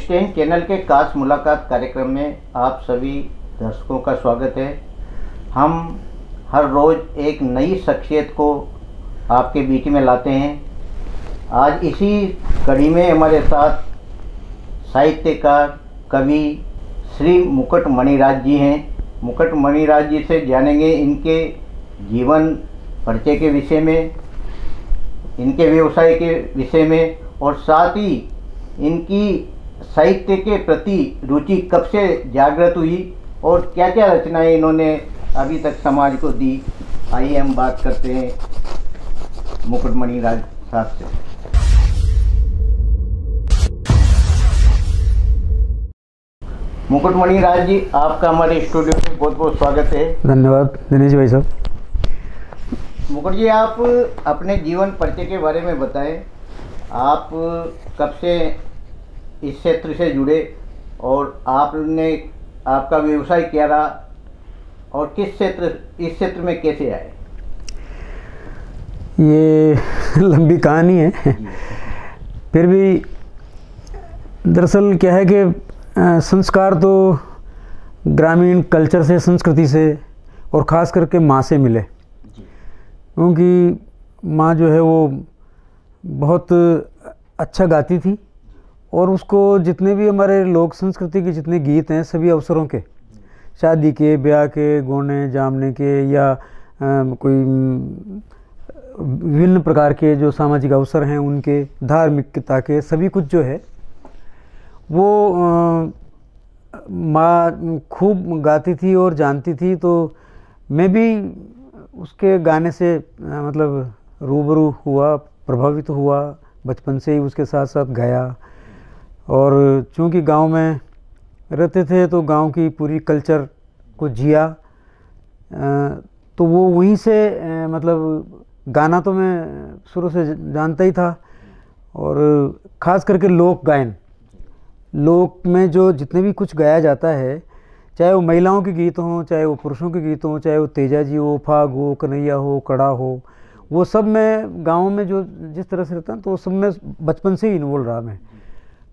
Stand channel के खास मुलाकात कार्यक्रम में आप सभी दर्शकों का स्वागत है। हम हर रोज़ एक नई शख्सियत को आपके बीच में लाते हैं। आज इसी कड़ी में हमारे साथ साहित्यकार कवि श्री मुकुट मणिराज जी हैं। मुकुट मणिराज जी से जानेंगे इनके जीवन परिचय के विषय में, इनके व्यवसाय के विषय में, और साथ ही इनकी साहित्य के प्रति रुचि कब से जागृत हुई और क्या क्या रचनाएं इन्होंने अभी तक समाज को दी। आइए हम बात करते हैं मुकुट मणिराज साहब से। मुकुट मणिराज जी, आपका हमारे स्टूडियो में बहुत बहुत स्वागत है। धन्यवाद दिनेश भाई साहब। मुकुट जी, आप अपने जीवन परिचय के बारे में बताएं। आप कब से इस क्षेत्र से जुड़े और आपका व्यवसाय क्या रहा और इस क्षेत्र में कैसे आए? ये लंबी कहानी है, फिर भी दरअसल क्या है कि संस्कार तो ग्रामीण कल्चर से, संस्कृति से और ख़ास करके माँ से मिले, क्योंकि माँ जो है वो बहुत अच्छा गाती थी और उसको जितने भी हमारे लोक संस्कृति के जितने गीत हैं सभी अवसरों के, शादी के, ब्याह के, गोने जामने के या कोई विभिन्न प्रकार के जो सामाजिक अवसर हैं उनके, धार्मिकता के, सभी कुछ जो है वो माँ खूब गाती थी और जानती थी। तो मैं भी उसके गाने से मतलब रूबरू हुआ, प्रभावित हुआ, बचपन से ही उसके साथ साथ गाया। और चूँकि गांव में रहते थे तो गांव की पूरी कल्चर को जिया, तो वो वहीं से मतलब गाना तो मैं शुरू से जानता ही था। और ख़ास करके लोक गायन, लोक में जो जितने भी कुछ गाया जाता है, चाहे वो महिलाओं के गीत हों, चाहे वो पुरुषों के गीत हों, चाहे वो तेजाजी हो, फाग हो, कन्हैया हो, कड़ा हो, वो सब मैं गाँव में जो जिस तरह से रहता तो वो सब में बचपन से ही इन्वॉल्व रहा मैं।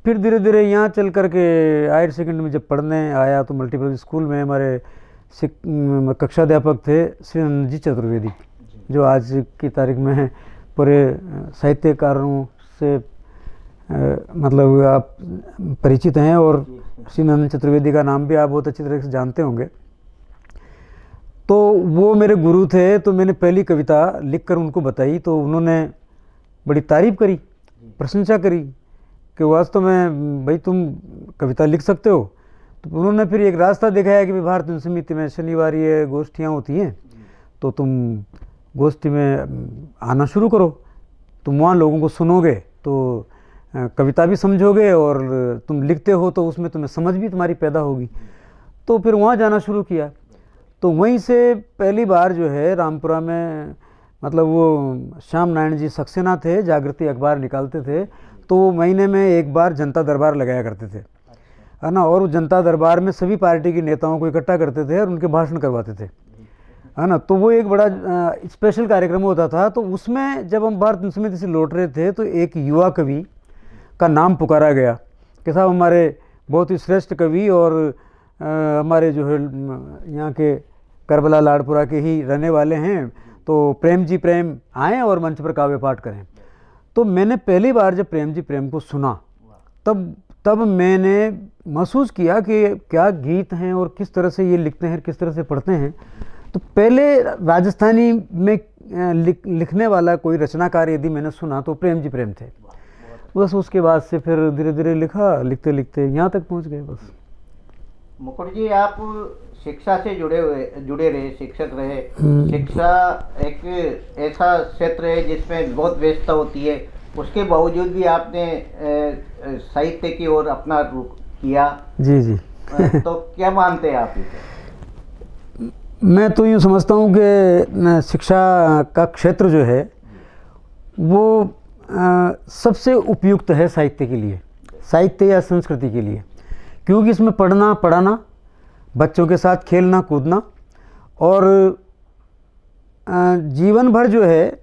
फिर धीरे धीरे यहाँ चल कर के हायर सेकेंडरी में जब पढ़ने आया तो मल्टीपल स्कूल में हमारे कक्षाध्यापक थे श्री नंद जी चतुर्वेदी, जो आज की तारीख में पूरे साहित्यकारों से मतलब आप परिचित हैं और श्री नंद चतुर्वेदी का नाम भी आप बहुत अच्छी तरह से जानते होंगे। तो वो मेरे गुरु थे, तो मैंने पहली कविता लिखकर उनको बताई तो उन्होंने बड़ी तारीफ़ करी, प्रशंसा करी कि वास्तव में भाई तुम कविता लिख सकते हो। तो उन्होंने फिर एक रास्ता दिखाया कि भारत समिति में शनिवार ये गोष्ठियाँ होती हैं, तो तुम गोष्ठी में आना शुरू करो, तुम वहाँ लोगों को सुनोगे तो कविता भी समझोगे और तुम लिखते हो तो उसमें तुम्हें समझ भी तुम्हारी पैदा होगी। तो फिर वहाँ जाना शुरू किया। तो वहीं से पहली बार जो है रामपुरा में, मतलब वो श्याम नारायण जी सक्सेना थे, जागृति अखबार निकालते थे, तो वो महीने में एक बार जनता दरबार लगाया करते थे, है ना। और वो जनता दरबार में सभी पार्टी के नेताओं को इकट्ठा करते थे और उनके भाषण करवाते थे, है ना। तो वो एक बड़ा स्पेशल कार्यक्रम होता था। तो उसमें जब हम भारत समिति से लौट रहे थे तो एक युवा कवि का नाम पुकारा गया कि साहब हमारे बहुत ही श्रेष्ठ कवि और हमारे जो है यहाँ के करबला लाड़पुरा के ही रहने वाले हैं, तो प्रेम जी प्रेम आएँ और मंच पर काव्य पाठ करें। तो मैंने पहली बार जब प्रेम जी प्रेम को सुना तब मैंने महसूस किया कि क्या गीत हैं और किस तरह से ये लिखते हैं, किस तरह से पढ़ते हैं। तो पहले राजस्थानी में लिखने वाला कोई रचनाकार यदि मैंने सुना तो प्रेम जी प्रेम थे। बस उसके बाद से फिर धीरे धीरे लिखा, लिखते लिखते यहाँ तक पहुँच गए बस। मुकुट जी, आप शिक्षा से जुड़े रहे, शिक्षक रहे। शिक्षा एक ऐसा क्षेत्र है जिसमें बहुत व्यस्तता होती है, उसके बावजूद भी आपने साहित्य की ओर अपना रुख किया। जी जी। तो क्या मानते हैं आप इसे? मैं तो यूँ समझता हूँ कि शिक्षा का क्षेत्र जो है वो सबसे उपयुक्त है साहित्य के लिए, साहित्य या संस्कृति के लिए, क्योंकि इसमें पढ़ना पढ़ाना, बच्चों के साथ खेलना कूदना और जीवन भर जो है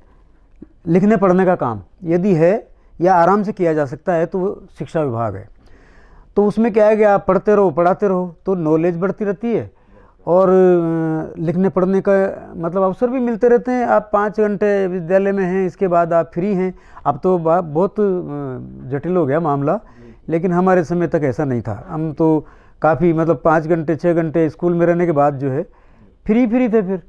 लिखने पढ़ने का काम यदि है या आराम से किया जा सकता है तो वो शिक्षा विभाग है। तो उसमें क्या है कि आप पढ़ते रहो पढ़ाते रहो तो नॉलेज बढ़ती रहती है और लिखने पढ़ने का मतलब अवसर भी मिलते रहते हैं। आप 5 घंटे विद्यालय में हैं, इसके बाद आप फ्री हैं। अब तो बहुत जटिल हो गया मामला, लेकिन हमारे समय तक ऐसा नहीं था। हम तो काफ़ी मतलब 5 घंटे 6 घंटे स्कूल में रहने के बाद जो है फ्री थे, फिर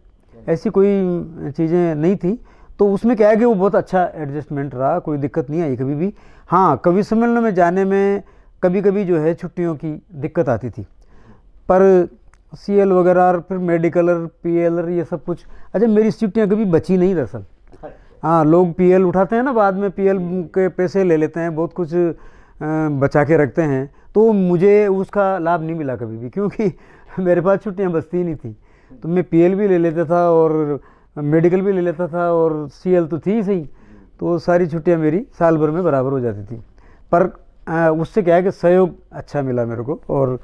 ऐसी कोई चीज़ें नहीं थी। तो उसमें क्या है कि वो बहुत अच्छा एडजस्टमेंट रहा, कोई दिक्कत नहीं आई कभी भी। हाँ, कवि सम्मेलन में जाने में कभी कभी जो है छुट्टियों की दिक्कत आती थी, पर CL वगैरह और फिर मेडिकल और PL ये सब कुछ, अच्छा मेरी छुट्टियाँ कभी बची नहीं दरअसल। हाँ, लोग PL उठाते हैं ना, बाद में PL के पैसे ले लेते हैं, बहुत कुछ बचा के रखते हैं, तो मुझे उसका लाभ नहीं मिला कभी भी, क्योंकि मेरे पास छुट्टियाँ बचती ही नहीं थी। तो मैं PL भी ले लेता था और मेडिकल भी ले लेता था और CL तो थी ही सही, तो सारी छुट्टियाँ मेरी साल भर में बराबर हो जाती थी। पर उससे क्या है कि सहयोग अच्छा मिला मेरे को, और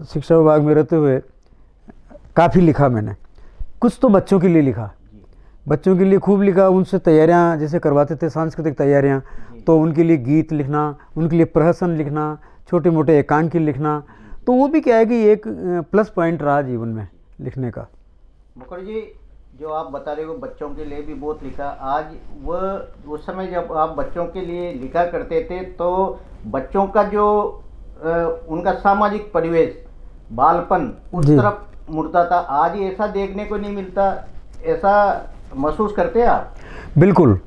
शिक्षा विभाग में रहते हुए काफ़ी लिखा मैंने। कुछ तो बच्चों के लिए लिखा, बच्चों के लिए खूब लिखा। उनसे तैयारियां जैसे करवाते थे, सांस्कृतिक तैयारियां, तो उनके लिए गीत लिखना, उनके लिए प्रहसन लिखना, छोटे मोटे एकांकी लिखना, तो वो भी क्या है कि एक प्लस पॉइंट रहा जीवन में लिखने का। मुखर्जी जी, जो आप बता रहे हो बच्चों के लिए भी बहुत लिखा। आज वह उस समय जब आप बच्चों के लिए लिखा करते थे तो बच्चों का जो उनका सामाजिक परिवेश, बालपन उस तरफ मुड़ता था। आज ही ऐसा देखने को नहीं मिलता, ऐसा महसूस करते हैं आप? बिल्कुल,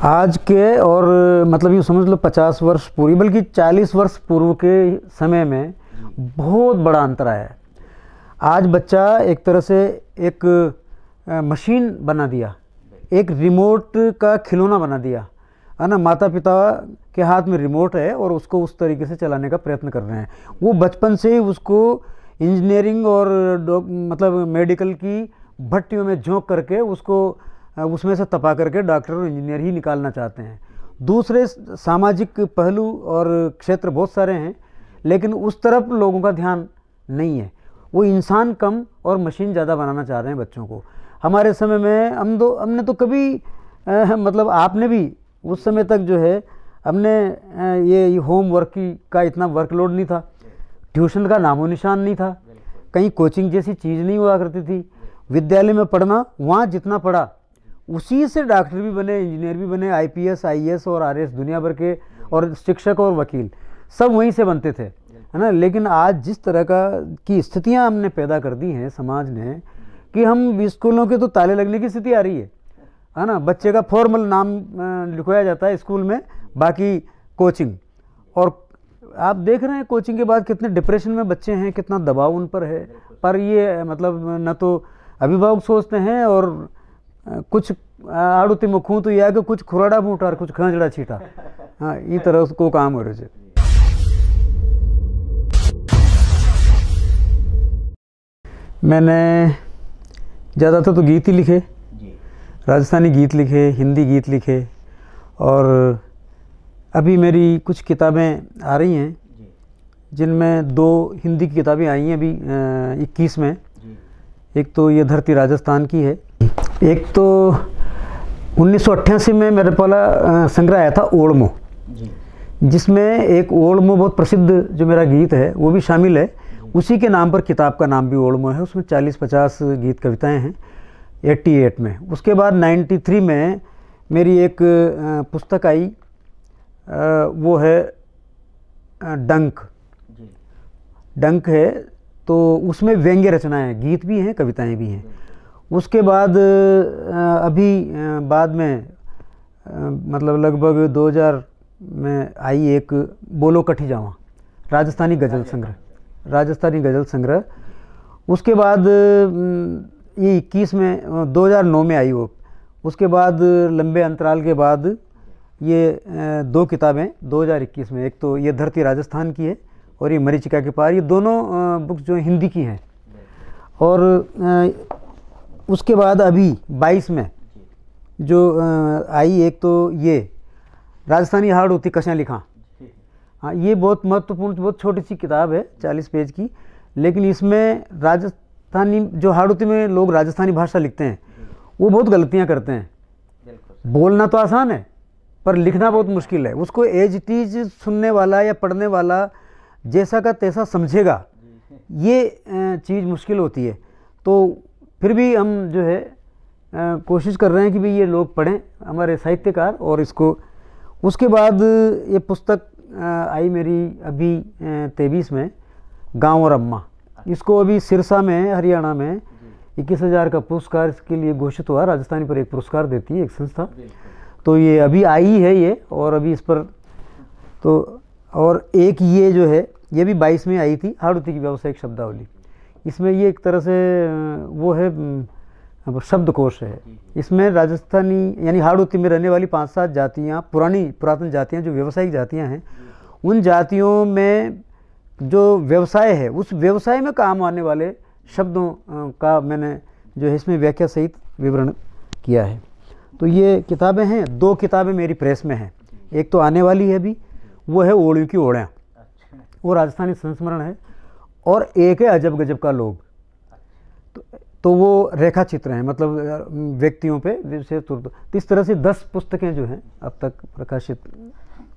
आज के और मतलब यूँ समझ लो 50 वर्ष पूर्व, बल्कि 40 वर्ष पूर्व के समय में बहुत बड़ा अंतर आया है। आज बच्चा एक तरह से एक मशीन बना दिया, एक रिमोट का खिलौना बना दिया है ना। माता पिता के हाथ में रिमोट है और उसको उस तरीके से चलाने का प्रयत्न कर रहे हैं। वो बचपन से ही उसको इंजीनियरिंग और मतलब मेडिकल की भट्टियों में झोंक करके उसको उसमें से तपा करके डॉक्टर और इंजीनियर ही निकालना चाहते हैं। दूसरे सामाजिक पहलू और क्षेत्र बहुत सारे हैं, लेकिन उस तरफ लोगों का ध्यान नहीं है। वो इंसान कम और मशीन ज़्यादा बनाना चाह रहे हैं बच्चों को। हमारे समय में हमने तो कभी मतलब आपने भी उस समय तक जो है हमने ये होमवर्क का इतना वर्कलोड नहीं था, ट्यूशन का नामो निशान नहीं था, कहीं कोचिंग जैसी चीज़ नहीं हुआ करती थी। विद्यालय में पढ़ना, वहाँ जितना पढ़ा उसी से डॉक्टर भी बने, इंजीनियर भी बने, IPS IAS और RS दुनिया भर के, और शिक्षक और वकील सब वहीं से बनते थे, है ना। लेकिन आज जिस तरह की स्थितियां हमने पैदा कर दी हैं समाज ने, कि हम स्कूलों के तो ताले लगने की स्थिति आ रही है ना। बच्चे का फॉर्मल नाम लिखवाया जाता है स्कूल में, बाकी कोचिंग। और आप देख रहे हैं कोचिंग के बाद कितने डिप्रेशन में बच्चे हैं, कितना दबाव उन पर है। पर ये मतलब न तो अभिभावक सोचते हैं, और कुछ आड़ुति मुखूँ तो यह है कि कुछ खुराड़ा बूटा और कुछ खांजड़ा छीटा, हाँ, ये तरह उसको काम हो रहे। मैंने ज़्यादातर तो गीत ही लिखे, राजस्थानी गीत लिखे, हिंदी गीत लिखे, और अभी मेरी कुछ किताबें आ रही हैं जिनमें 2 हिंदी की किताबें आई हैं अभी 21 में। एक तो ये धरती राजस्थान की है, एक तो 1988 में मेरे पहला संग्रह आया था ओल्मो, जिसमें एक ओल्मो बहुत प्रसिद्ध जो मेरा गीत है वो भी शामिल है। उसी के नाम पर किताब का नाम भी ओल्मो है। उसमें 40-50 गीत कविताएं हैं 88 में। उसके बाद 93 में मेरी एक पुस्तक आई, वो है डंक है, तो उसमें व्यंग्य रचनाएं, गीत भी हैं कविताएं भी हैं। उसके बाद अभी बाद में मतलब लगभग 2000 में आई एक बोलो कठी जावा, राजस्थानी गज़ल संग्रह। उसके बाद ये 21 में 2009 में आई वो। उसके बाद लंबे अंतराल के बाद ये 2 किताबें 2021 में, एक तो ये धरती राजस्थान की है और ये मरीचिका के पार, ये दोनों बुक्स जो हिंदी की हैं। और उसके बाद अभी 22 में जो आई, एक तो ये राजस्थानी हाड़ होती कशा लिखा, हाँ, ये बहुत महत्वपूर्ण, बहुत छोटी सी किताब है 40 पेज की, लेकिन इसमें राजस्थानी जो हाड़ौती में लोग राजस्थानी भाषा लिखते हैं वो बहुत गलतियां करते हैं। बोलना तो आसान है पर लिखना बहुत मुश्किल है। उसको एज इट इज सुनने वाला या पढ़ने वाला जैसा का तैसा समझेगा, ये चीज़ मुश्किल होती है। तो फिर भी हम जो है कोशिश कर रहे हैं कि भाई ये लोग पढ़ें, हमारे साहित्यकार। और इसको उसके बाद ये पुस्तक आई मेरी अभी 23 में, गांव और अम्मा। इसको अभी सिरसा में, हरियाणा में 21,000 का पुरस्कार इसके लिए घोषित हुआ। राजस्थानी पर एक पुरस्कार देती है एक संस्था, तो ये अभी आई है ये। और अभी इस पर तो, और एक ये जो है ये भी 22 में आई थी, हाड़ौती की व्यावसायिक शब्दावली। इसमें ये एक तरह से वो है शब्दकोश है। इसमें राजस्थानी यानी हाड़ौती में रहने वाली 5-7 जातियाँ, पुरातन जातियाँ जो व्यावसायिक जातियाँ हैं, उन जातियों में जो व्यवसाय है, उस व्यवसाय में काम आने वाले शब्दों का मैंने जो है इसमें व्याख्या सहित विवरण किया है। तो ये किताबें हैं, 2 किताबें मेरी प्रेस में हैं। एक तो आने वाली है अभी, वो है ओड़ियों की ओड़ियाँ, वो राजस्थानी संस्मरण है। और एक है अजब गजब का लोग, तो वो रेखा चित्र हैं, मतलब व्यक्तियों पे विशेष तौर पर। तो इस तरह से 10 पुस्तकें जो हैं अब तक प्रकाशित।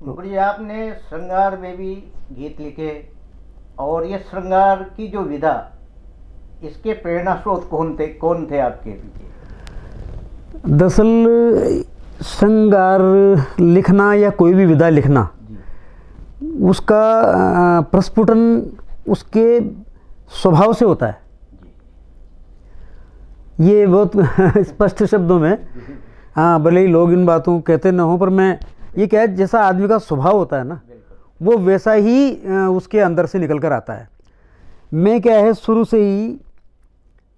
मुखर्जी, आपने श्रृंगार में भी गीत लिखे, और ये श्रृंगार की जो विधा, इसके प्रेरणा स्रोत कौन थे आपके पीछे? दरअसल श्रृंगार लिखना या कोई भी विधा लिखना, उसका प्रस्फुटन उसके स्वभाव से होता है। ये बहुत स्पष्ट शब्दों में, हाँ, भले ही लोग इन बातों को कहते न हो, पर मैं ये क्या है, जैसा आदमी का स्वभाव होता है ना, वो वैसा ही उसके अंदर से निकल कर आता है। मैं क्या है, शुरू से ही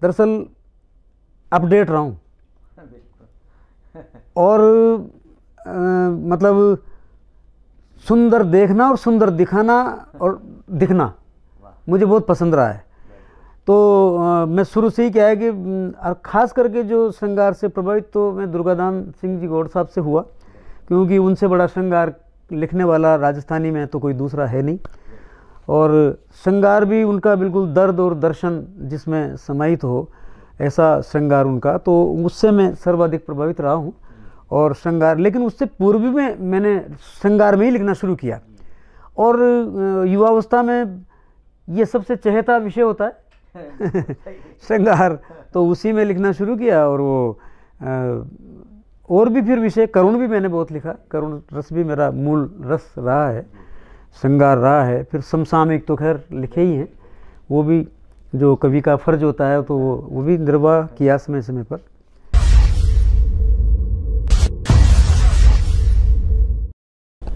दरअसल अपडेट रहा हूँ, और मतलब सुंदर देखना और सुंदर दिखाना और दिखना मुझे बहुत पसंद रहा है। तो मैं शुरू से ही क्या है कि ख़ास करके जो श्रृंगार से प्रभावित तो मैं दुर्गादान सिंह जी गौड़ साहब से हुआ, क्योंकि उनसे बड़ा श्रृंगार लिखने वाला राजस्थानी में तो कोई दूसरा है नहीं। और श्रृंगार भी उनका बिल्कुल दर्द और दर्शन जिसमें समाहित हो, ऐसा श्रृंगार उनका, तो उससे मैं सर्वाधिक प्रभावित रहा हूँ। और श्रृंगार, लेकिन उससे पूर्व में मैंने श्रृंगार में ही लिखना शुरू किया। और युवावस्था में ये सबसे चहेता विषय होता है श्रृंगार, तो उसी में लिखना शुरू किया। और वो और भी फिर विषय, करुण भी मैंने बहुत लिखा, करुण रस भी मेरा मूल रस रहा है, श्रृंगार रहा है। फिर समसामयिक तो खैर लिखे ही हैं, वो भी जो कवि का फर्ज होता है, तो वो भी निर्वाह किया समय समय पर।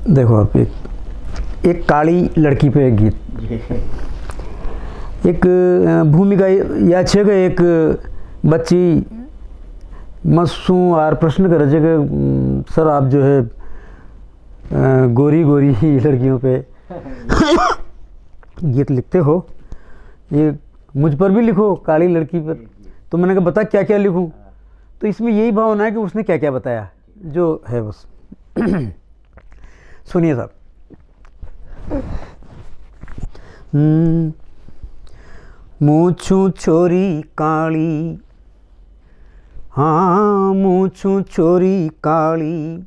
देखो आप, एक काली लड़की पे एक गीत, एक भूमिका या छे कि एक बच्ची मस्सू और प्रश्न कर रहे कि सर आप जो है गोरी गोरी लड़कियों पे गीत लिखते हो, ये मुझ पर भी लिखो, काली लड़की पर। तो मैंने कहा बता क्या क्या लिखूं। तो इसमें यही भावना है कि उसने क्या क्या बताया जो है बस सुनिए साहब। मूछू छोरी काली, हाँ मूछू छोरी काली,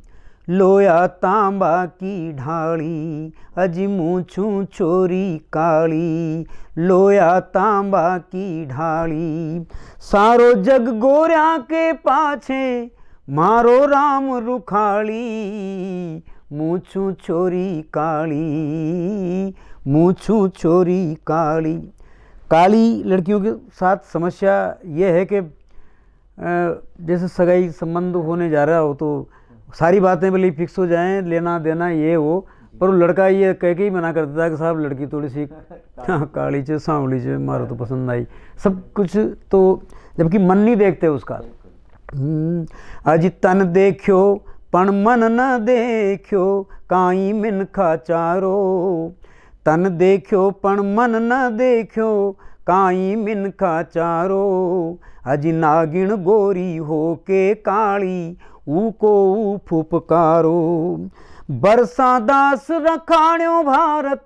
लोया तांबा की ढाली, अजी मूछू छोरी काली, लोया तांबा की ढाली, सारो जग गोऱ्या के पाछे, मारो राम रुखाली, मूछू छोरी काली, मूछू छोरी काली। काली लड़कियों के साथ समस्या यह है कि जैसे सगाई संबंध होने जा रहा हो तो सारी बातें भले फिक्स हो जाएं, लेना देना ये हो, पर वो लड़का ये कह के ही मना कर देता है कि साहब लड़की थोड़ी सी काली चे सांवली चे, मारो तो पसंद आई सब कुछ, तो जबकि मन नहीं देखते उसका। अज तन देखो पण मन न देखो, काई मिनखा चारो, तन देखो पण मन न देखो, काई मिनखा चारो, अजी नागिन गोरी हो के काली, ऊको ऊ फुपकारो, बरसा दास रखाण्यो भारत,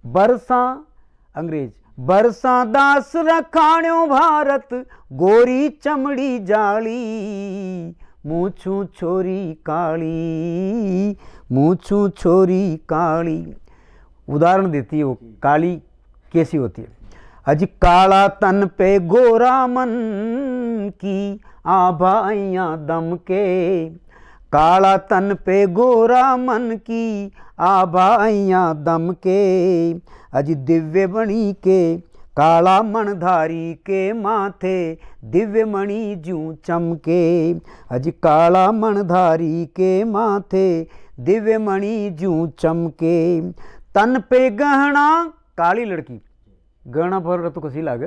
बरसा अंग्रेज, बरसा दास रखाण्यो भारत, गोरी चमड़ी जाली, मूछू छोरी काली, मूछू छोरी काली। उदाहरण देती है वो काली कैसी होती है। अज काला तन पे गोरा मन की आभाइयाँ दम के, काला तन पे गोरा मन की आभाइयाँ दम के, अज दिव्य मणि के काला मणधारी के माथे दिव्य मणि जूं चमके, अज काला मणधारी के माथे दिव्य मणि जूं चमके, तन पे गहना काली लड़की, गहना पर तो कसी लागे,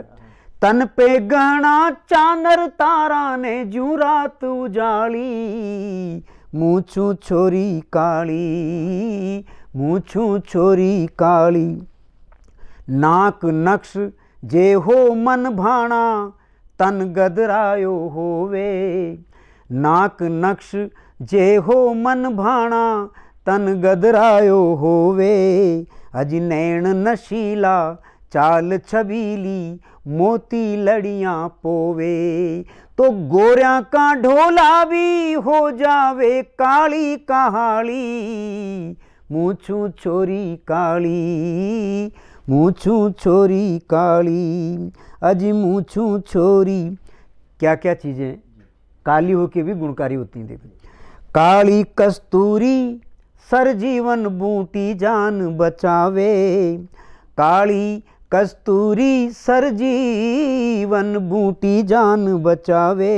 तन पे गहना चांदर तारा ने जूं रात उजाली, मूछू छोरी काली, मूछू छोरी काली, नाक नक्श जे हो मन भाना तन गदरायो होवे, नाक नक्श जे हो मन भाना तन गदरायो होवे, अज नैन नशीला चाल छबीली मोती लड़ियाँ पोवे, तो गोरियां का ढोला भी हो जावे काली कहाली, मूछू छोरी काली, मूछू छोरी काली, अजी मूछू छोरी। क्या क्या चीज़ें काली होके भी गुणकारी होती हैं। देखो, काली कस्तूरी सर जीवन बूटी जान बचावे, काली कस्तूरी सर जीवन बूटी जान बचावे,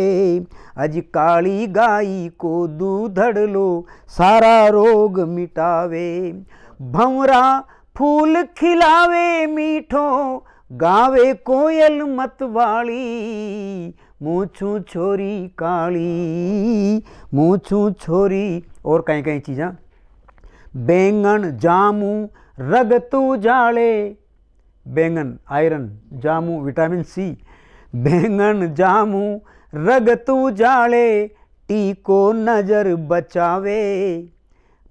अज काली गाई को दूधड़ लो सारा रोग मिटावे, भंवरा फूल खिलावे मीठो गावे कोयल मतवाली, मूछू छोरी काली, मूछू छोरी। और कहीं कहीं चीज़ा, बैंगन जामू रगतू जाले, बैंगन आयरन, जामू विटामिन सी, बैंगन जामू रगतू जाले टीको नजर बचावे,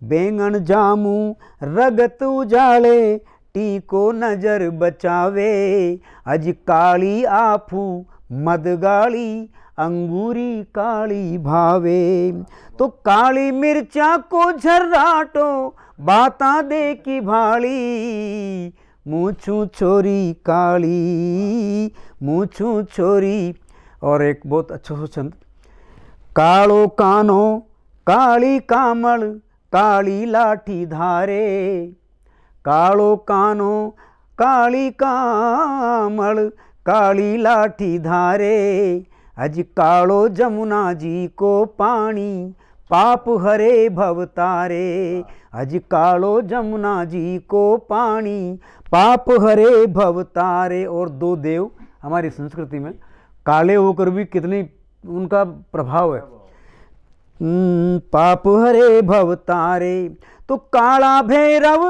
बैंगन जामू रगतू जाले टीको नजर बचावे, अज काली आफू मदगाली अंगूरी काली भावे, तो काली मिर्चा को झर्राटो बाता दे की भाली, मूछू छोरी काली, मूछू छोरी। और एक बहुत अच्छा सा छंद, कालो कानो काली कामल काली लाठी धारे, कालो कानो काली कामल काली लाठी धारे, अज कालो जमुना जी को पानी पाप हरे भवतारे, अज कालो जमुना जी को पानी पाप हरे भवतारे। और दो देव हमारी संस्कृति में काले होकर भी कितनी उनका प्रभाव है, पाप हरे भवतारे। तो काला भैरव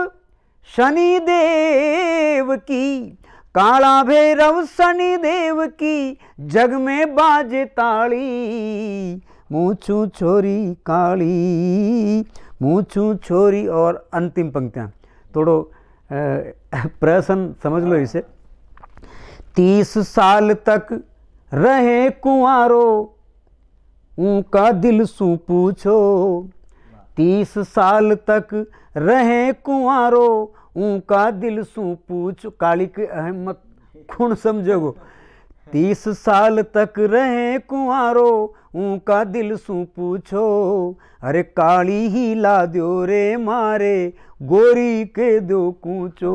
शनि देव की, काला भैरव शनि देव की जग में बाजे ताली, मूछू छोरी काली, मूछू छोरी। और अंतिम पंक्तियाँ थोड़ो प्रश्न समझ लो इसे, 30 साल तक रहे कुंवारो उनका दिल सू पूछो, 30 साल तक रहे कुंवारो उनका दिल सू पूछो, काली की अहमत खून समझोगो, 30 साल तक रहे कुंवारो उनका दिल सू पूछो, अरे काली ही ला दो रे मारे गोरी के दो कूचो,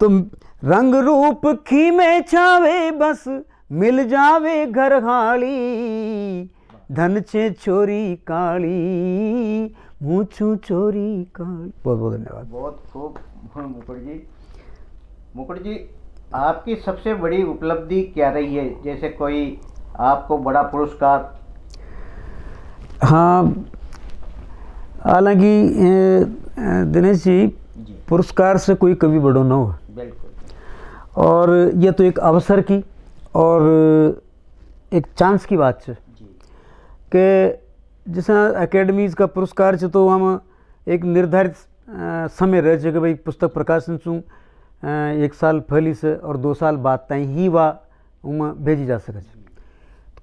तुम रंग रूप खीमे छावे बस मिल जावे घर हाली, धन छे छोरी काली, मूछू छोरी काली। बहुत बहुत धन्यवाद। बहुत खूब मुकुट जी। मुकुट जी, आपकी सबसे बड़ी उपलब्धि क्या रही है? जैसे कोई आपको बड़ा पुरस्कार? हाँ, हालांकि दिनेश जी, पुरस्कार से कोई कभी बड़ो ना हो, बिल्कुल। और ये तो एक अवसर की और एक चांस की बात है कि जैसे एकेडमीज़ का पुरस्कार से तो हम एक निर्धारित समय रह कि भाई पुस्तक प्रकाशन चूँ 1 साल पहले से और 2 साल बाद ताई ही वह उमा भेजी जा सके।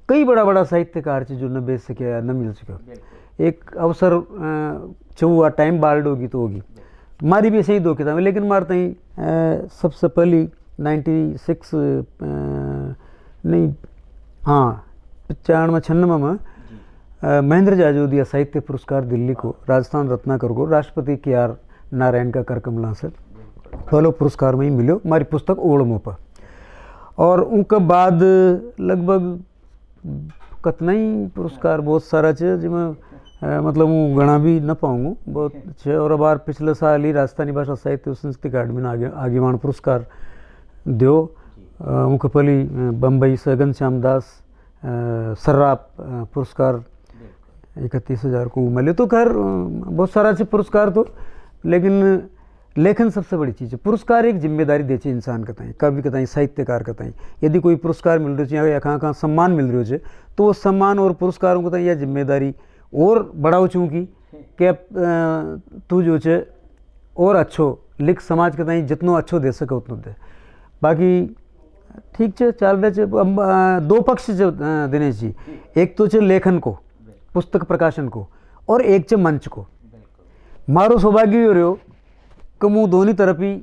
कई बड़ा बड़ा साहित्यकार जो न बेच सके न मिल सके, एक अवसर छुआ टाइम बाल्ड होगी तो होगी। मारी भी ऐसे ही 2 किताबें, लेकिन मारते ही सबसे पहली 96 नहीं हाँ 95-96 में महेंद्र जाजोदिया साहित्य पुरस्कार दिल्ली को, राजस्थान रत्नाकर को राष्ट्रपति KR नारायण का करकमला से पहलो पुरस्कार में ही मिलो हमारी पुस्तक ओढ़मो पर। और उनके बाद लगभग कतना ही पुरस्कार बहुत सारा है जिसमें मतलब हूँ गणा भी न पाऊँगा बहुत अच्छे। और बार पिछले साल ही राजस्थानी भाषा साहित्य संस्कृति अकादमी ने आगेवान पुरस्कार दो उनके पहली बम्बई से घनश्याम दास सर्राफ पुरस्कार 31,000 को मिले। तो खैर बहुत सारा से पुरस्कार तो, लेकिन लेखन सबसे बड़ी चीज़ है। पुरस्कार एक जिम्मेदारी दे इंसान कताई कवि कताई साहित्यकार कताई, यदि कोई पुरस्कार मिल रही है या कहाँ सम्मान मिल रही है तो वो सम्मान और पुरस्कारों कताई या जिम्मेदारी और बढ़ाओ चूँकि कि तू जो है और अच्छो लिख समाज कताई जितनो अच्छो दे सके उतनो दे। बाकी ठीक है चल रहे 2 पक्ष देने चाहिए, एक तो लेखन को पुस्तक प्रकाशन को और एक मंच को। मारो सौभाग्य हो रहे हो कि मुँह दोनों तरफ ही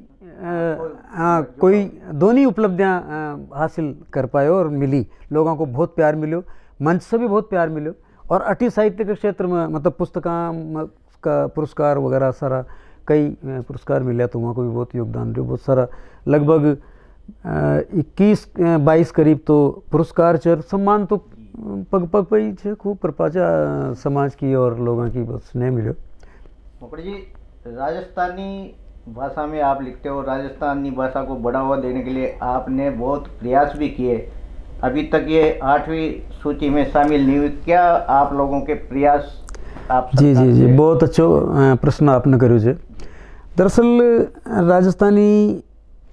कोई दोनों उपलब्धियाँ हासिल कर पाए और मिली, लोगों को बहुत प्यार मिलो, मंच से भी बहुत प्यार मिलो। और अटी साहित्य के क्षेत्र में मतलब पुस्तकां का पुरस्कार वगैरह सारा कई पुरस्कार मिले तो वहाँ को भी बहुत योगदान रहे बहुत सारा, लगभग 21-22 करीब तो पुरस्कार चर सम्मान तो पग पग पे ही छे खूब प्रपाचा समाज की और लोगों की बस नहीं मिले। मोकड़ जी, राजस्थानी भाषा में आप लिखते हो, राजस्थानी भाषा को बढ़ावा देने के लिए आपने बहुत प्रयास भी किए, अभी तक ये 8वीं सूची में शामिल नहीं हुई, क्या आप लोगों के प्रयास आप? जी बहुत अच्छा प्रश्न आपने करो जे। दरअसल राजस्थानी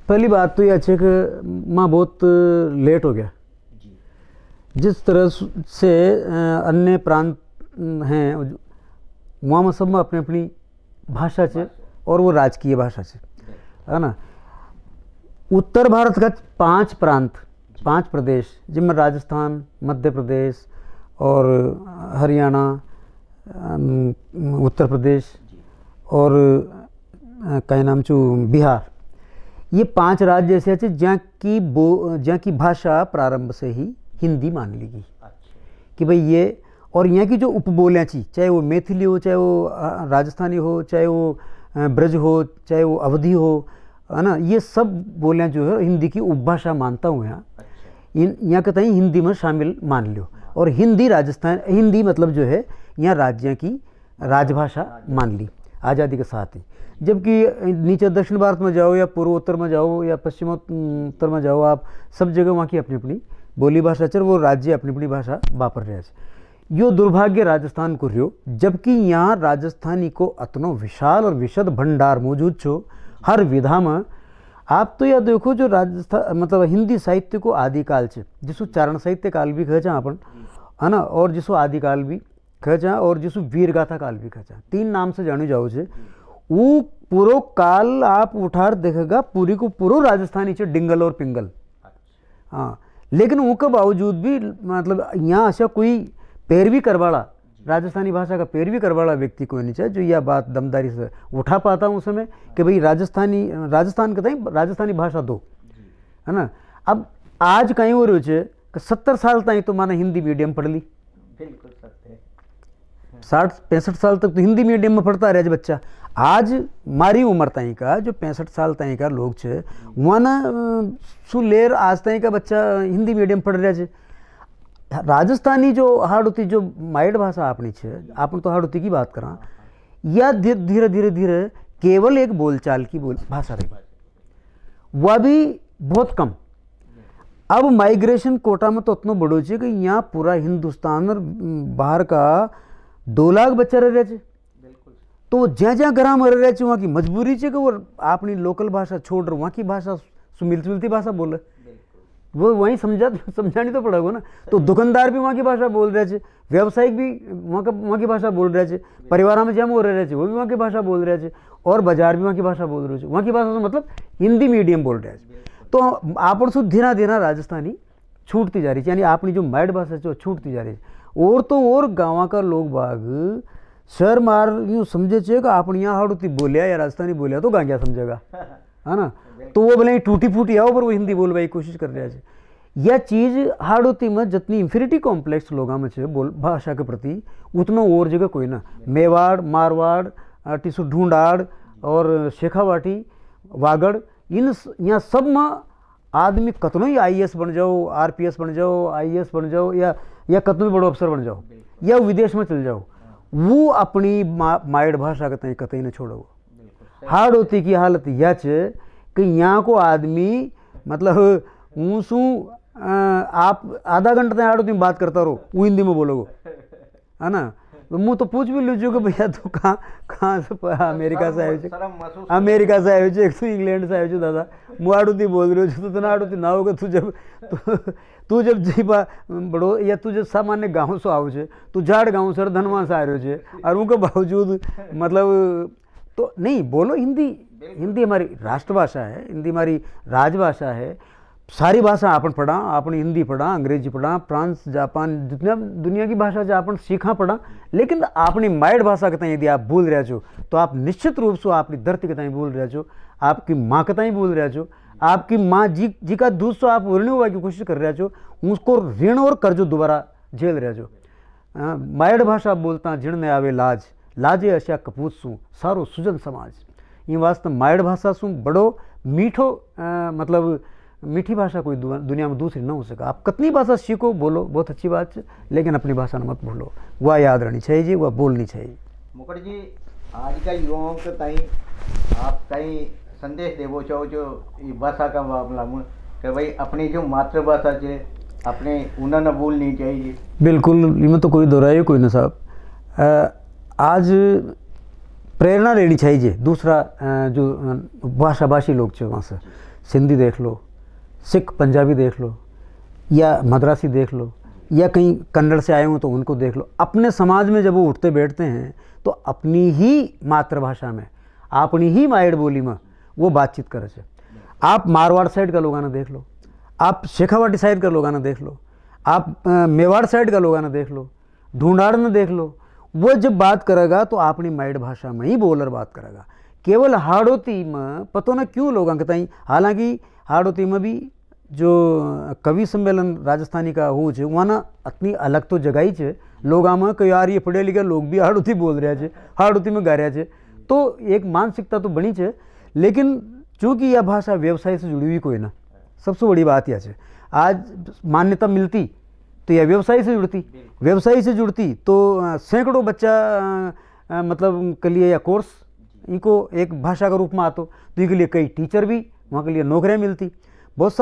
पहली बात तो ये अच्छे कि माँ बहुत लेट हो गया, जिस तरह से अन्य प्रांत हैं वहाँ में सब में अपनी अपनी भाषा से और वो राजकीय भाषा से है ना। उत्तर भारत का 5 प्रांत 5 प्रदेश जिनमें राजस्थान, मध्य प्रदेश और हरियाणा, उत्तर प्रदेश और क्या नाम चू बिहार, ये 5 राज्य ऐसे अच्छे जहाँ की भाषा प्रारंभ से ही हिंदी मान ली गई कि भाई ये, और यहाँ की जो उपबोलियाँ थी चाहे वो मैथिली हो, चाहे वो राजस्थानी हो, चाहे वो ब्रज हो, चाहे वो अवधी हो, है ना, ये सब बोलियाँ जो है हिंदी की उपभाषा मानता हूँ यहाँ। यहाँ कहते हैं हिंदी में शामिल मान लो, और हिंदी राजस्थान हिंदी मतलब जो है यहाँ राज्य की राजभाषा मान ली आज़ादी के साथ ही। जबकि नीचे दक्षिण भारत में जाओ या पूर्वोत्तर में जाओ या पश्चिमोत्तर में जाओ, आप सब जगह वहाँ की अपनी अपनी बोली भाषा चल, वो राज्य अपनी अपनी भाषा वापर रहे। यो दुर्भाग्य राजस्थान को रहो, जबकि यहाँ राजस्थानी को अतनो विशाल और विशद भंडार मौजूद छो हर विधा में। आप तो यह देखो जो राजस्थान मतलब हिंदी साहित्य को आदिकाल से जिसको चारण साहित्य काल भी कहे जा अपन, है ना, और जिसको आदिकाल भी कहे जा और जिसको वीरगाथा काल भी कहे जा, 3 नाम से जाने जाओ से वो पूरो काल आप उठार देखेगा पूरी को पूरो राजस्थानी से डिंगल और पिंगल। हाँ, लेकिन उनके बावजूद भी मतलब यहाँ ऐसा कोई पैरवी करवाड़ा राजस्थानी भाषा का पैरवी करवाड़ा व्यक्ति कोई नहीं चाहिए जो यह बात दमदारी से उठा पाता हूँ उस समय कि भाई राजस्थान कहते हैं राजस्थानी भाषा दो, है ना। अब आज कहीं हो रहे छे कि 70 साल तक तो माने हिंदी मीडियम पढ़ ली, बिल्कुल सत्य है। 60-65 साल तक तो हिंदी मीडियम में पढ़ता रहे बच्चा। आज मारी उम्र तई का जो 65 साल तई का लोग छे वहाँ ना सुलेर आज तई का बच्चा हिंदी मीडियम पढ़ रहा है। राजस्थानी जो हाड़ुती जो माइड भाषा अपनी छे, आपन तो हाड़ुती की बात करा, या धीरे धीरे धीरे केवल एक बोलचाल की भाषा रही, वह भी बहुत कम। अब माइग्रेशन कोटा में तो उतना बड़ो छे कि यहाँ पूरा हिंदुस्तान और बाहर का 2 लाख बच्चा रह रहे, तो जहाँ जहाँ ग्राम रह रहे वहाँ की मजबूरी है कि वो अपनी लोकल भाषा छोड़ वहाँ की भाषा मिलती जुलती भाषा बोले, वो वहीं समझानी तो पड़ेगा ना। तो दुकानदार भी वहाँ की भाषा बोल रहे थे, व्यावसायिक भी वहाँ की भाषा बोल रहे थे, परिवार में जम हो रहे थे वो भी वहाँ की भाषा बोल रहे थे, और बाजार भी वहाँ की भाषा बोल रहे थे। वहाँ की भाषा से मतलब हिंदी मीडियम बोल रहे थे। तो आप धीरे धीरे राजस्थानी छूटती जा रही है, यानी अपनी जो मैड भाषा है छूटती जा रही है। और तो और गाँव का लोग बाग शहर मार यूँ समझे छे कि आप यहाँ हाड़ोती बोलिया या राजस्थानी बोलिया तो गांजा समझेगा, है ना। तो वो भले टूटी फूटी आओ पर वो हिंदी बोलवा की कोशिश कर रहा है। यह चीज़ हाड़ोती में जितनी इंफिनिटी कॉम्प्लेक्स लोगों में छे बोल भाषा के प्रति उतना और जगह कोई ना। मेवाड़, मारवाड़, टिसु ढूंढाड़ और शेखावाटी, वागड़, इन यहाँ सब में आदमी कतनों ही IAS बन जाओ, RPS बन जाओ, IAS बन जाओ या कतनों भी बड़ो अफसर बन जाओ या विदेश में चल जाओ, वो अपनी माइड भाषा के तई कतई न छोड़ो। हाड़ोती की हालत यह है कि यहाँ को आदमी मतलब ऊँसू आप आधा घंटा तक हाड़ोती में बात करता रहो, वो हिंदी में बोलोगे, है ना। तो मुँह तो पूछ भी लीजिए कि भैया तू कहाँ से अमेरिका से आयो छे, अमेरिका से आयो छे, तू इंग्लैंड से आयो छे दादा, मुँह हाड़ोती बोल रहे हो तो ना हाड़ोती ना होगा। तू जब जीपा बड़ो या तू जब सामान्य गाँव से आओ छे, तू झाड़ गाँव से धनवा से आ रहे छे और उनके बावजूद मतलब तो नहीं बोलो हिंदी। हिंदी हमारी राष्ट्रभाषा है, हिंदी हमारी राजभाषा है। सारी भाषा आपन पढ़ा, आपने हिंदी पढ़ा, अंग्रेजी पढ़ा, फ्रांस, जापान, जितना दुनिया की भाषा जो आपन सीखा पढ़ा, लेकिन अपनी माइड भाषा के तई यदि आप भूल रहे हो तो आप निश्चित रूप से अपनी धरती के तई भूल रहे हो, आपकी माँ के तई भूल रहे हो, आपकी माँ जी का दूध से आप ऋण हुआ की कोशिश कर रहे हो, उसको ऋण और कर्जो दोबारा झेल रहे हो। माइड भाषा बोलता जिण ने आवे लाज, लाजे अशा कपूत सू सारो सुजन समाज। ये वास्तव माइड भाषा सू बड़ो मीठो मतलब मीठी भाषा कोई दुनिया में दूसरी न हो सका। आप कितनी भाषा सीखो बोलो बहुत अच्छी बात है, लेकिन अपनी भाषा न मत भूलो, वह याद रहनी चाहिए जी, वह बोलनी चाहिए। मुकुट जी, आज का युवाओं के ताई आप कई संदेश देवो चाहो जो भाषा का मामला में कि भाई अपनी जो मातृभाषा है अपने उन्हें न भूलनी चाहिए। बिल्कुल, इनमें तो कोई दोहराए कोई ना साहब। आज प्रेरणा लेनी चाहिए दूसरा जो भाषा भाषी लोग जो वहाँ से सिंधी देख लो, सिख पंजाबी देख लो, या मद्रासी देख लो, या कहीं कन्नड़ से आए हों तो उनको देख लो। अपने समाज में जब वो उठते बैठते हैं तो अपनी ही मातृभाषा में, अपनी ही माइड बोली में वो बातचीत करे छे। आप मारवाड़ साइड का लोगाना देख लो, आप शेखावाटी साइड का लोगाना देख लो, आप मेवाड़ साइड का लोगाना देख लो, ढूंढाड़ में देख लो, वो जब बात करेगा तो अपनी माइड भाषा में ही बोलर बात करेगा। केवल हाड़ोती में पतो न क्यों लोगों के ताई, हालांकि हाड़ोती में भी जो कवि सम्मेलन राजस्थानी का हो छे वहाँ ना इतनी अलग तो जगह ही छे लोगों में कि यार ये पढ़े लिखे लोग भी हाड़ोती बोल रहे छे, हाड़ोती में गा रहे छे, तो एक मानसिकता तो बनी छे। लेकिन चूँकि यह भाषा व्यवसाय से जुड़ी हुई कोई ना, सबसे बड़ी बात यह है आज मान्यता मिलती तो यह व्यवसाय से जुड़ती, व्यवसाय से जुड़ती तो सैकड़ों बच्चा मतलब के लिए यह कोर्स इनको एक भाषा का रूप में आतो, तो इसके लिए कई टीचर भी वहाँ के लिए नौकरियाँ मिलती। बहुत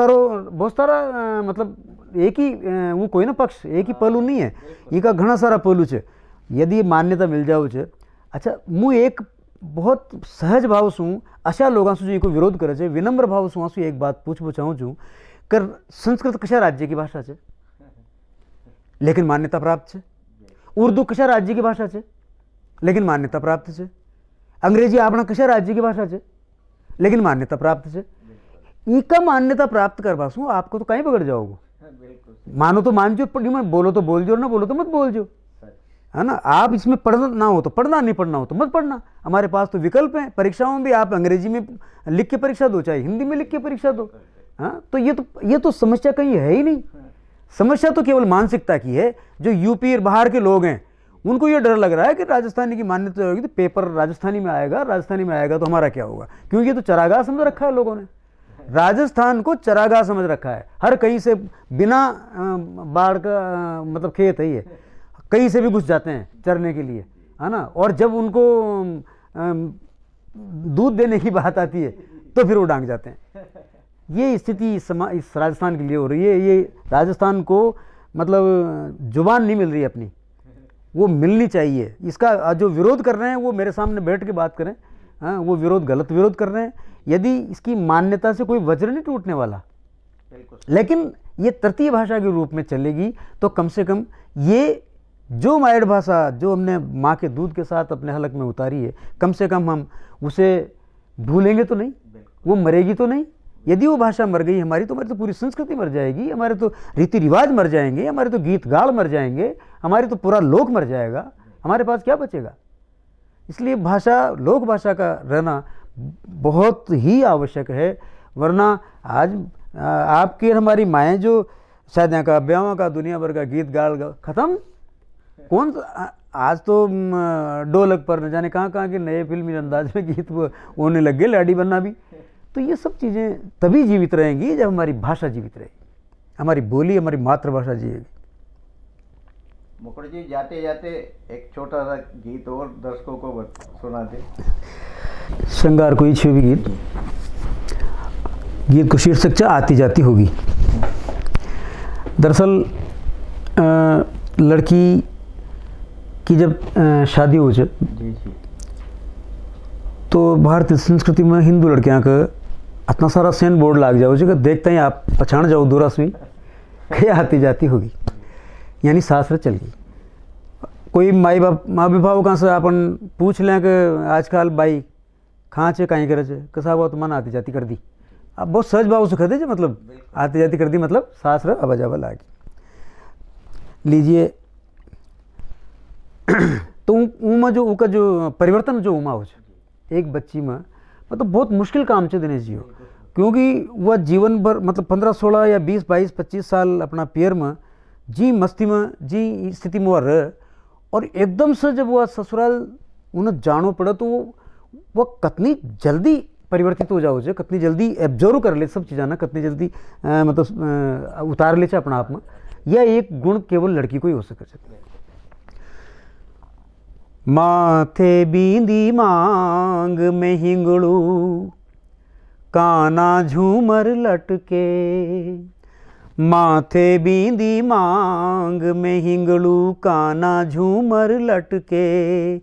सारा मतलब एक ही वो कोई ना पक्ष एक ही पहलू नहीं है, इनका घना सारा पहलू है। यदि मान्यता मिल जाओ छे, अच्छा मुँह एक बहुत सहज भाव से अशा लोगों से जो इनको विरोध करे छे, विनम्र भाव से वहाँ से एक बात पूछना चाहूँ छूँ कर संस्कृत कशा राज्य की भाषा है लेकिन मान्यता प्राप्त है, उर्दू कशा राज्य की भाषा है लेकिन मान्यता प्राप्त है, अंग्रेजी अपना कशा राज्य की भाषा है लेकिन मान्यता प्राप्त है। इनका मान्यता प्राप्त करवा सू आपको तो कहीं पकड़ जाओगे। मानो तो मान जो, बोलो तो बोल जो, ना बोलो तो मत बोल जो, है ना। आप इसमें पढ़ना ना हो तो पढ़ना, नहीं पढ़ना हो तो मत पढ़ना। हमारे पास तो विकल्प हैं, परीक्षाओं में भी आप अंग्रेजी में लिख के परीक्षा दो चाहे हिंदी में लिख के परीक्षा दो। हाँ, तो ये तो समस्या कहीं है ही नहीं। समस्या तो केवल मानसिकता की है। जो यूपी और बाहर के लोग हैं उनको ये डर लग रहा है कि राजस्थानी की मान्यता होगी तो पेपर राजस्थानी में आएगा तो हमारा क्या होगा, क्योंकि ये तो चरागाह समझ रखा है लोगों ने, राजस्थान को चरागाह समझ रखा है। हर कहीं से बिना बाढ़ का मतलब खेत है ये, कहीं से भी घुस जाते हैं चरने के लिए, है ना। और जब उनको दूध देने की बात आती है तो फिर वो डांग जाते हैं। ये स्थिति इस राजस्थान के लिए हो रही है। ये राजस्थान को मतलब जुबान नहीं मिल रही अपनी, वो मिलनी चाहिए। इसका जो विरोध कर रहे हैं वो मेरे सामने बैठ के बात करें। हाँ, वो विरोध गलत विरोध कर रहे हैं। यदि इसकी मान्यता से कोई वज्र नहीं टूटने वाला, लेकिन ये तृतीय भाषा के रूप में चलेगी तो कम से कम ये जो माइड भाषा जो हमने माँ के दूध के साथ अपने हलक में उतारी है, कम से कम हम उसे भूलेंगे तो नहीं, वो मरेगी तो नहीं। यदि वो भाषा मर गई हमारी तो पूरी संस्कृति मर जाएगी, हमारे तो रीति रिवाज मर जाएंगे, हमारे तो गीत गाल मर जाएंगे, हमारे तो पूरा लोक मर जाएगा। हमारे पास क्या बचेगा? इसलिए भाषा, लोक भाषा का रहना बहुत ही आवश्यक है। वरना आज आपकी और हमारी माएँ जो शादियाँ का, ब्याहों का, दुनिया भर का गीत गाल ख़त्म। कौन आज तो ढोलक पर न जाने कहाँ कहाँ के नए फिल्मी अंदाज में गीत होने लग गए, लाडी बनना भी। तो ये सब चीज़ें तभी जीवित रहेंगी जब हमारी भाषा जीवित रहेगी, हमारी बोली, हमारी मातृभाषा जिएगी। मुकुट जी, जाते जाते एक छोटा सा गीत और दर्शकों को सुना दे। श्रृंगार कोई छवि गीत, गीत को शीर्षक चा आती जाती होगी। दरअसल लड़की की जब शादी हो जाए तो भारतीय संस्कृति में हिंदू लड़कियां का इतना सारा सेन बोर्ड लाग जाओ कि देखते ही आप पछाण जाओ दूरा सुई के आती जाती होगी, यानी सासरे चल गई। कोई माँ अभिभावकों से अपन पूछ लें कि आजकल बाई कहाँ चे कहीं करे चे, कसा बात मन आती जाती कर दी। अब बहुत सहज भाव से कहते, मतलब आती जाती कर दी मतलब सासरा अब जावा लागी। लीजिए तो उमा जो उका जो परिवर्तन जो उमा हो एक बच्ची में, मतलब बहुत मुश्किल काम है दिनेश जी हो, क्योंकि वह जीवन भर मतलब 15-16 या 20-22-25 साल अपना पेयर में जी मस्ती में जी स्थिति में रह, और एकदम से जब वह ससुराल उन्हें जानो पड़ा तो वह कितनी जल्दी परिवर्तित हो जाओ, कितनी जल्दी एब्जॉर्व कर ले सब चीज़ां ना, कितनी जल्दी मतलब उतार ले अपना आप में। यह एक गुण केवल लड़की को ही हो सके। माथे बींदी मांग में हिंगड़ू, काना झूमर लटके। माथे बींदी मांग में हिंगड़ू, काना झूमर लटके।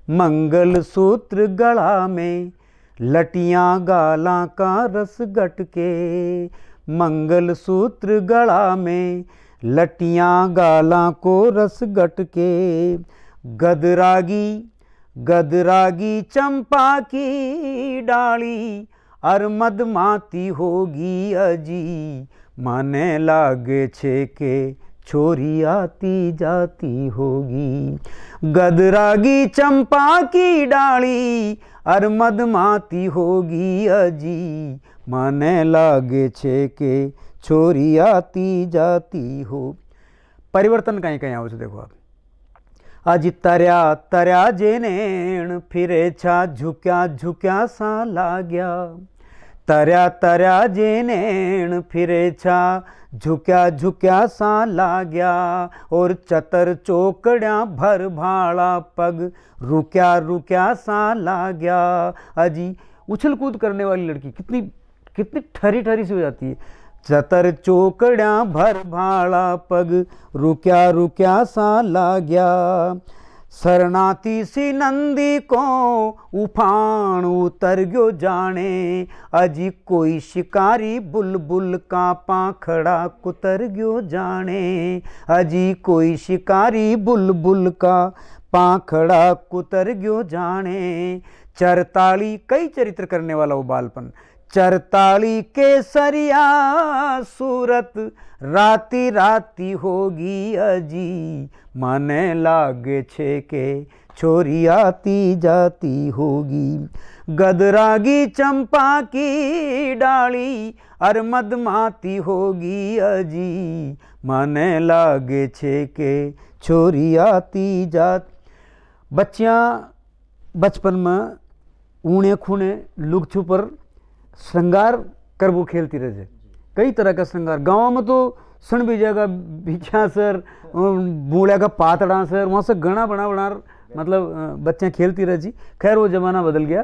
मंगल सूत्र गला में, लटियां गाला का रस गटके। मंगल सूत्र गला में, लटियां गाला को रस गटके। गदरागी गदरागी चंपा की डाली, और मदमाती होगी अजी। माने लागे छे के छोरी आती जाती होगी। गदरागी चंपा की डाली, और मदमाती होगी अजी। माने लागे छे के छोरी आती जाती हो। परिवर्तन कहीं कहीं आओ, देखो आप। अज तरया तरया जे नैण, फिरे छा झुक्या झुक्या सा लाग्या। तरया तरया जे नैण, फिरे छा झुक्या झुक्या सा लाग्या। और चतर चौकड़िया भर भाड़ा पग, रुक्या रुक्या सा लाग्या। अजी उछल कूद करने वाली लड़की कितनी कितनी ठरी ठरी सी हो जाती है। चतर चौकड़िया भर भाड़ा पग, रुक्या रुक्या सा लाग्या। शरणाती सी नंदी को उफान उतर गयो जाने। अजी कोई शिकारी बुलबुल का पाखड़ा कुतर गयो जाने। अजी कोई शिकारी बुलबुल का पाखड़ा कुतर गयो जाने। चरताली कई चरित्र करने वाला वो बालपन। चरताली केसरिया सूरत, राती राती होगी अजी। माने लागे छे के छोरी आती जाती होगी। गदरागी चंपा की डाली, और मदमाती होगी अजी। माने लागे छे के छोरी आती जाती। बच्चियाँ बचपन में ऊणे खूणे लुक छुपर श्रृंगार कर वो खेलती रहे। कई तरह का श्रृंगार गाँव में तो सुन भी जाएगा, भिक्षा सर, बूढ़ा का पातड़ा सर, वहाँ से गणा बना बना मतलब बच्चे खेलती रह जी। खैर वो जमाना बदल गया,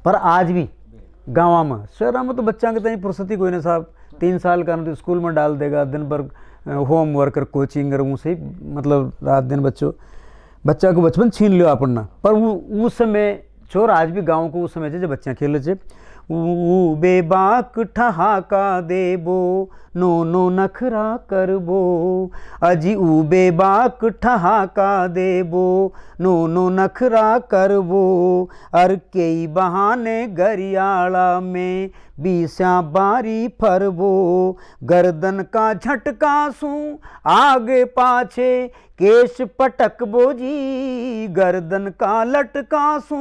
पर आज भी गाँव में, शहर में तो बच्चा के तई फुर्सती कोई ना साहब। 3 साल का तो स्कूल में डाल देगा, दिन भर होमवर्क और कोचिंग और उसे ही मतलब रात दिन बच्चा को बचपन छीन लियो अपन ना। पर वो उस समय छोर आज भी गाँव को उस समय जब बच्चा खेल रहे। ऊ बेबाक ठहाका देबो, नो नो नखरा करबो। अजी ऊ बेबाक ठहाका देबो, नो नो नखरा करबो। अर कई बहाने गरियाला में, बीसा बारी फरबो। गर्दन का झटका सू आगे पाछे, केश पटक बोजी गर्दन का लटकासू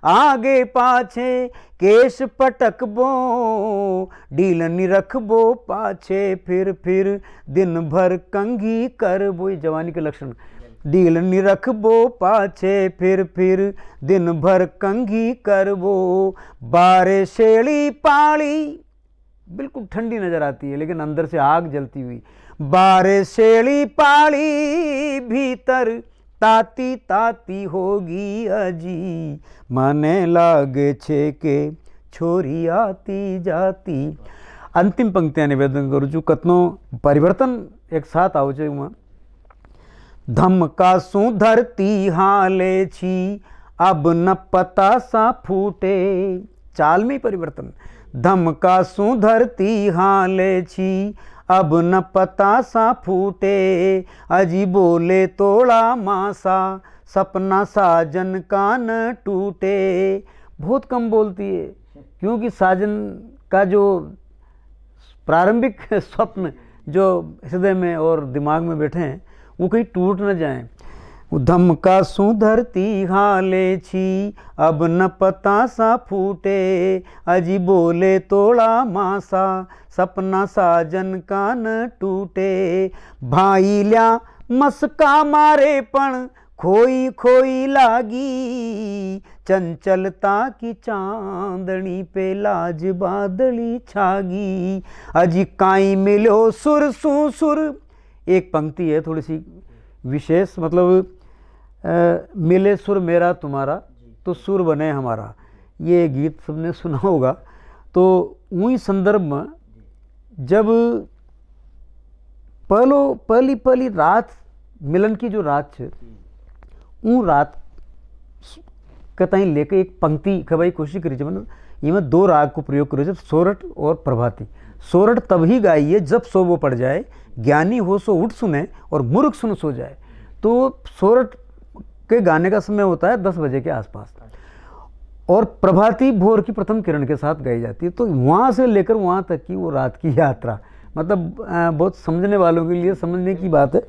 आगे पाछे केश पटक बो ढीलनी रख बो पाछे फिर दिन भर कंघी कर बो। जवानी के लक्षण। ढीलनी रख बो पाछे फिर दिन भर कंघी कर बो। बारे शेली पाली बिल्कुल ठंडी नजर आती है लेकिन अंदर से आग जलती हुई। बारे शेली पाली भीतर ताती ताती होगी अजी माने लागे छे के छोरी आती जाती। अंतिम पंक्तियां निवेदन करूँ छू। कतनो परिवर्तन एक साथ आवे छे। धमकासू धरती हाले छी अब न पता सा फूटे। चाल में परिवर्तन। धमकासू धरती हाले छी अब न पता सा फूटे अजी बोले तोड़ा मासा सपना साजन का न टूटे। बहुत कम बोलती है क्योंकि साजन का जो प्रारंभिक स्वप्न जो हृदय में और दिमाग में बैठे हैं वो कहीं टूट न जाएं। धमकासू धरती हाले छी अब न पता सा फूटे अजी बोले तोड़ा मासा सपना साजन का न टूटे। भाई ल्या मस्का मारे पण खोई खोई लागी चंचलता की चांदनी पे लाज बादली छागी अजी काई मिलो सुर सू सुर। एक पंक्ति है थोड़ी सी विशेष, मतलब मिले सुर मेरा तुम्हारा तो सुर बने हमारा। ये गीत सबने सुना होगा। तो वही संदर्भ में जब पहली रात मिलन की जो रात है उन रात कतई लेके एक पंक्ति कभी कोशिश करी मतलब ये मैं दो राग को प्रयोग करो जब सोरठ और प्रभाती। सोरठ तभी गाइए जब सो वो पड़ जाए, ज्ञानी हो सो उठ सुने और मूर्ख सुन सो जाए। तो सोरठ के गाने का समय होता है 10 बजे के आसपास और प्रभाती भोर की प्रथम किरण के साथ गाई जाती है। तो वहाँ से लेकर वहाँ तक की वो रात की यात्रा मतलब बहुत समझने वालों के लिए समझने की बात है।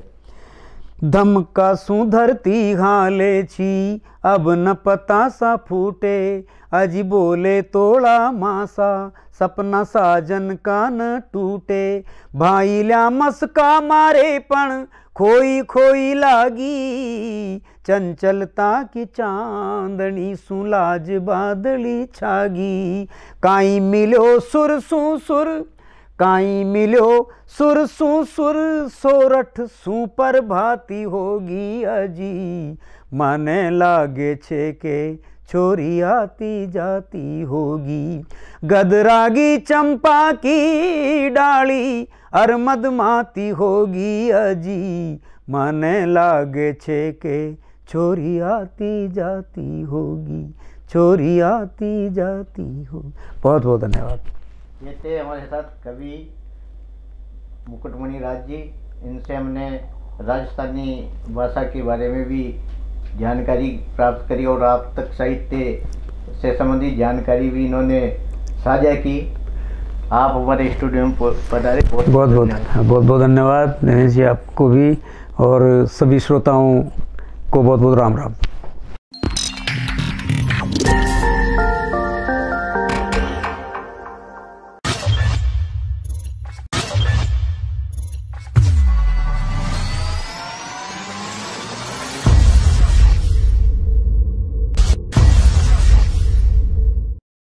धमकासू धरती हाले छी अब न पता सा फूटे अजी बोले तोड़ा मासा सपना साजन का न टूटे। भाई ल्या मस्का मारे पण खोई खोई लागी चंचलता की चांदनी सुलाज बादली छागी। काई मिलो सुर सू सुर काई मिलो सुर सू सुर सोरठ सू पर भाती होगी अजी माने लागे छे के छोरी आती जाती होगी। गदरागी चंपा की डाली अरमद माती होगी अजी माने लागे छे के छोरी आती जाती होगी छोरी आती जाती होगी। बहुत बहुत धन्यवाद। ये थे हमारे साथ कवि मुकुटमणि राज जी। इनसे हमने राजस्थानी भाषा के बारे में भी जानकारी प्राप्त करी और आप तक साहित्य से संबंधित जानकारी भी इन्होंने साझा की। आप हमारे स्टूडियो में पधारे। बहुत बहुत धन्यवाद नवीन जी आपको भी और सभी श्रोताओं को बहुत बहुत राम राम।